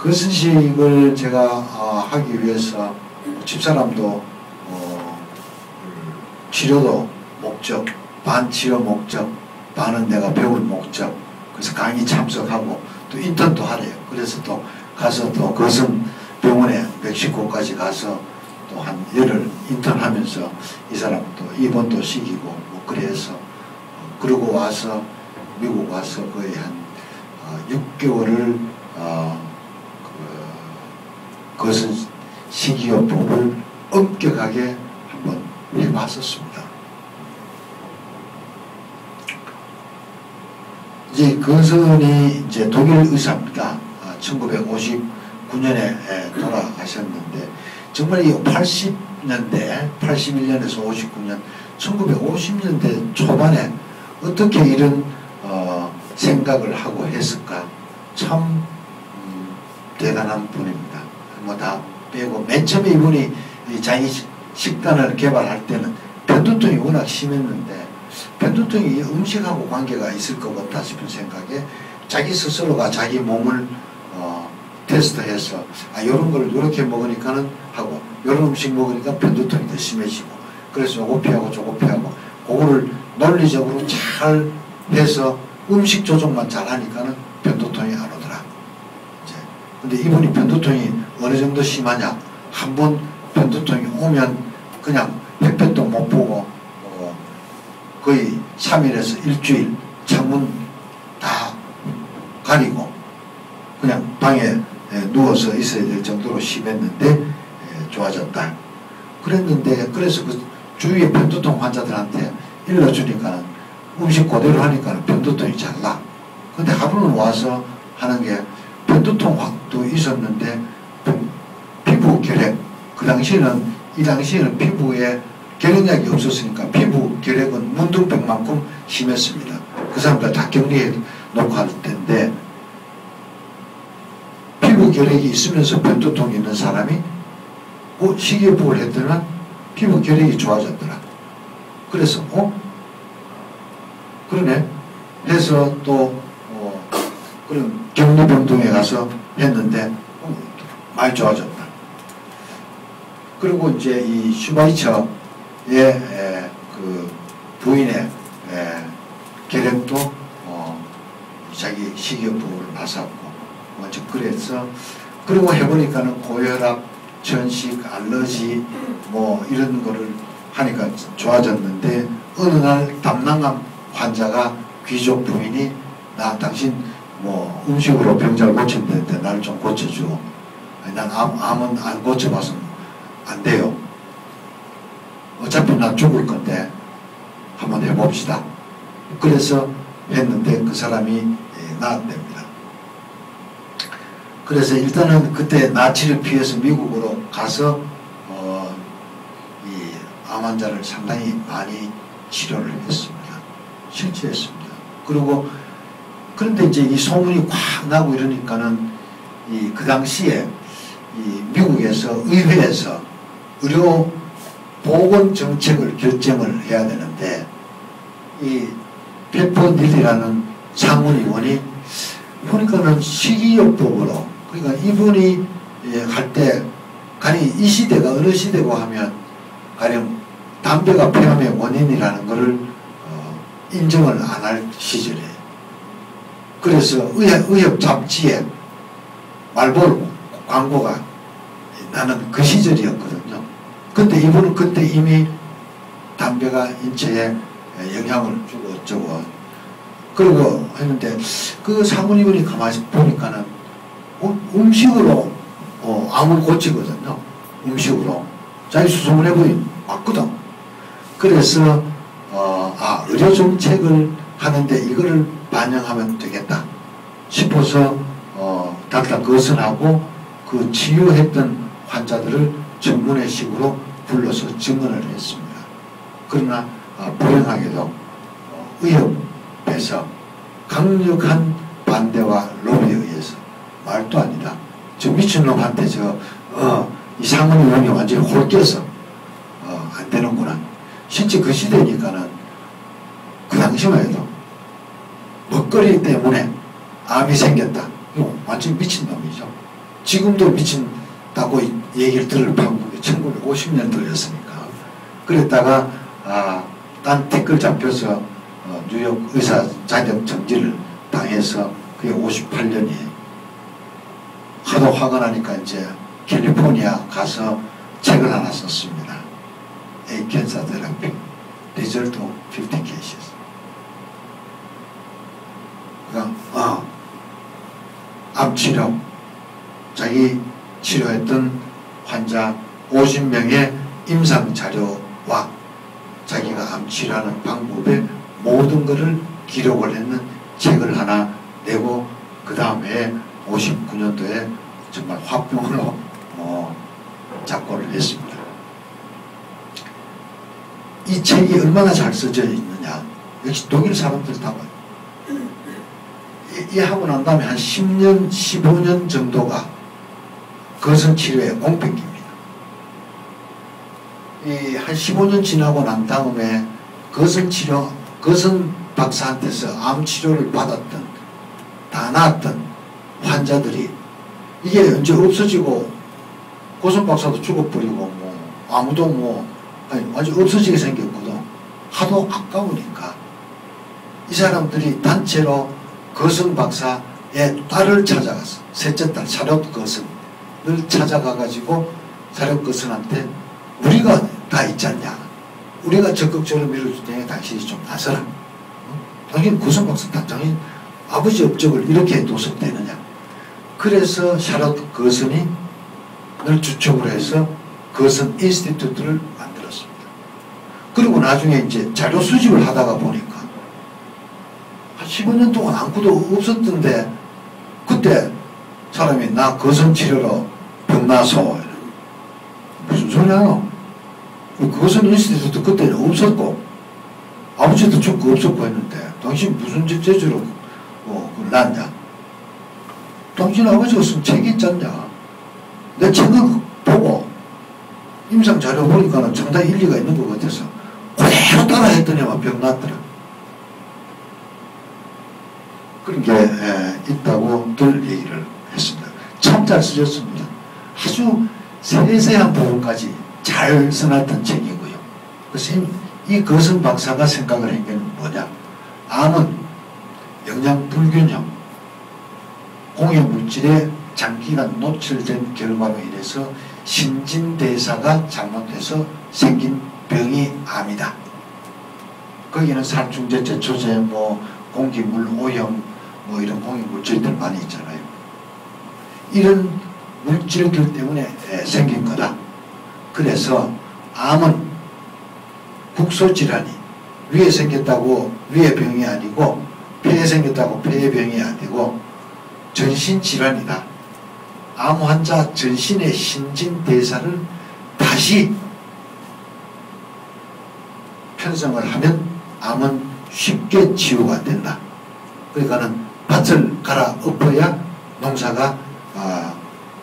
그 선식을 제가 하기 위해서 집사람도 치료도 목적, 반 치료 목적, 반은 내가 배울 목적. 그래서 강의 참석하고 또 인턴도 하래요. 그래서 또 가서 또 거성 병원에 멕시코까지 가서 또 한 열흘 인턴하면서 이 사람 또 입원도 시키고 뭐 그래서 그러고 와서 미국 와서 거의 한 6개월을 거선 식이요법을 엄격하게 한번 해봤었습니다. 이제 거선이 이제 독일 의사입니다. 1959년에 돌아가셨는데 정말 이 80년대, 81년에서 59년, 1950년대 초반에 어떻게 이런 생각을 하고 했을까? 참 대단한 분입니다. 뭐 다 빼고 맨 처음에 이분이 자기 식단을 개발할 때는 편두통이 워낙 심했는데 편두통이 음식하고 관계가 있을 것 같다 싶은 생각에 자기 스스로가 자기 몸을 테스트해서 이런 걸 이렇게 먹으니까는 하고 이런 음식 먹으니까 편두통이 더 심해지고 그래서 요거 피하고 저거 피하고 그거를 논리적으로 잘 해서 음식 조정만 잘 하니까는 편두통이 안 오더라. 이제 근데 이분이 편두통이 어느 정도 심하냐? 한 번 편두통이 오면 그냥 햇볕도 못 보고 거의 3일에서 일주일 창문 다 가리고 그냥 방에 누워서 있어야 될 정도로 심했는데 좋아졌다. 그랬는데 그래서 그 주위의 편두통 환자들한테 일러주니까 음식 그대로 하니까 편두통이 잘 나. 근데 하루는 와서 하는 게 편두통도 있었는데 피부 결핵 이 당시에는 피부에 결핵약이 없었으니까 피부 결핵은 문둥병만큼 심했습니다. 그 사람들 다 격리해 놓고 할 텐데 피부 결핵이 있으면서 편두통이 있는 사람이 식이요법을 했더니 피부 결핵이 좋아졌더라. 그래서 그러네 해서 또 그런 격리병동에 가서 했는데 많이 좋아졌다. 그리고 이제 이 슈바이처의 그 부인의 결핵도 자기 식이요법을 나섰고 먼저 그래서 그리고 해보니까는 고혈압, 전식, 알러지 뭐 이런 거를 하니까 좋아졌는데 어느 날 담낭암 환자가 귀족 부인이 나 당신 뭐 음식으로 병자를 고친다는데 나를 좀 고쳐줘. 아니, 난 암은 안 고쳐봐서 안 돼요. 어차피 난 죽을 건데 한번 해봅시다. 그래서 했는데 그 사람이 나았답니다. 그래서 일단은 그때 나치를 피해서 미국으로 가서 이 암 환자를 상당히 많이 치료를 했습니다. 실제 했습니다. 그리고 그런데 이제 이 소문이 꽉 나고 이러니까는 그 당시에 이 미국에서 의회에서 의료 보건 정책을 결정을 해야 되는데 이 페퍼닐이라는 상원의원이 보니까는 식이요법으로 그러니까 이분이 할 때 가령 이 시대가 어느 시대고 하면 가령 담배가 폐암의 원인이라는 것을 인정을 안 할 시절이에요. 그래서 의학 잡지에 말볼 광고가 나는 그 시절이었거든요. 근데 이분은 그때 이미 담배가 인체에 영향을 주고 어쩌고 그러고 했는데 그 사모님이 가만히 보니까는 음식으로 암을 고치거든요. 음식으로 자기 수소문해보니 맞거든. 그래서 의료 정책을 하는데 이거를 반영하면 되겠다 싶어서 닥터 거선하고 그 치유했던 환자들을 전문의식으로 불러서 증언을 했습니다. 그러나 불행하게도 의협에서 강력한 반대와 로비에 의해서 말도 아니다. 저 미친놈한테 이 상원의원이 완전히 홀겨서 안 되는구나. 실제 그 시대니까는 그 당시만 해도 먹거리 때문에 암이 생겼다. 이거 완전 미친놈이죠. 지금도 미친다고 얘기를 들을 방법이 1950년도였으니까. 그랬다가 딴 댓글 잡혀서 뉴욕 의사 자격 정지를 당해서 그게 58년이 하도 화가 나니까 이제 캘리포니아 가서 책을 하나 썼습니다. A Cancer Therapy Result of 50 Cases. 그러니까 암치료, 자기 치료했던 환자 50명의 임상자료와 자기가 암치료하는 방법의 모든 것을 기록을 했는 책을 하나 내고 그 다음에 59년도에 정말 화병으로 작고를 했습니다. 이 책이 얼마나 잘 써져 있느냐, 역시 독일 사람들 다 봐요. 이 하고 난 다음에 한 10년, 15년 정도가 거선치료의 공백기입니다. 한 15년 지나고 난 다음에 거선 박사한테서 암치료를 받았던, 다 나았던 환자들이 이게 언제 없어지고 고선 박사도 죽어버리고 아무도 완전 없어지게 생겼거든. 하도 아까우니까 이 사람들이 단체로 거선 박사의 딸을 찾아갔어. 셋째 딸 샤롯 거선을 찾아가가지고 샤롯 거선한테 우리가 다 있지 않냐, 우리가 적극적으로 밀어줄 테니 당신이 좀 나서라. 당신 거선 박사 당신 아버지 업적을 이렇게 해둬서 되느냐. 그래서 샤롯 거선이 늘 주축으로 해서 거선 인스티튜트를 만들었습니다. 그리고 나중에 이제 자료 수집을 하다가 보니까 한 15년 동안 아무것도 없었던데 그때 사람이 나 거선 치료로 병 나서 무슨 소리 하노? 거선 인스티튜트 그때는 없었고 아버지도 죽고 없었고 했는데 당신 무슨 재주로 났냐? 당신 아버지 없으면 책이 있잖냐? 내 책을 보고 임상 자료 보니까 상당히 일리가 있는 것 같아서 그대로 따라 했더니만 병 났더라. 그런 게 있다고 늘 얘기를 했습니다. 참 잘 쓰셨습니다. 아주 세세한 부분까지 잘 써놨던 책이고요. 그래서 이 거선 박사가 생각을 한 게 뭐냐? 암은 영양 불균형, 공해물질에 장기간 노출된 결과로 인해서 신진대사가 잘못돼서 생긴 병이 암이다. 거기는 살충제, 제초제, 공기물 오염, 이런 공해물질들 많이 있잖아요. 이런 물질들 때문에 생긴 거다. 그래서 암은 국소질환이 위에 생겼다고 위의 병이 아니고 폐에 생겼다고 폐의 병이 아니고 전신질환이다. 암 환자 전신의 신진대사를 다시 편성을 하면 암은 쉽게 치유가 된다. 그러니까는 밭을 갈아엎어야 농사가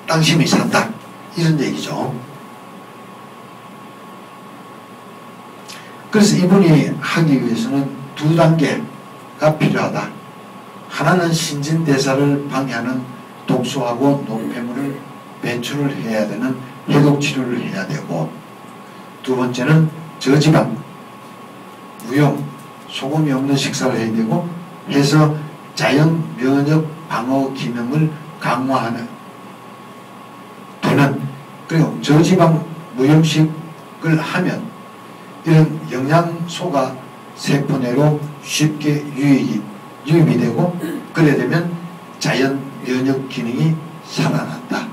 땅심이 산다. 이런 얘기죠. 그래서 이분이 하기 위해서는 두 단계가 필요하다. 하나는 신진대사를 방해하는 독소하고 노폐물을 배출을 해야 되는 해독치료를 해야 되고, 두 번째는 저지방, 무용, 소금이 없는 식사를 해야 되고 해서 자연 면역 방어 기능을 강화하는 되는, 그리고 저지방 무염식을 하면 이런 영양소가 세포 내로 쉽게 유입이 되고 그래 되면 자연 면역 기능이 살아난다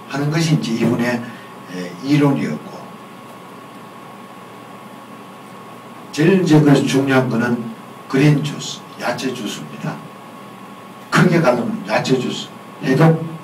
하는 것이 이제 이분의 이론이었고, 제일 이제 그래서 중요한 거는 그린 주스, 야채 주스입니다. 크게 가르면 야채 주스, 해독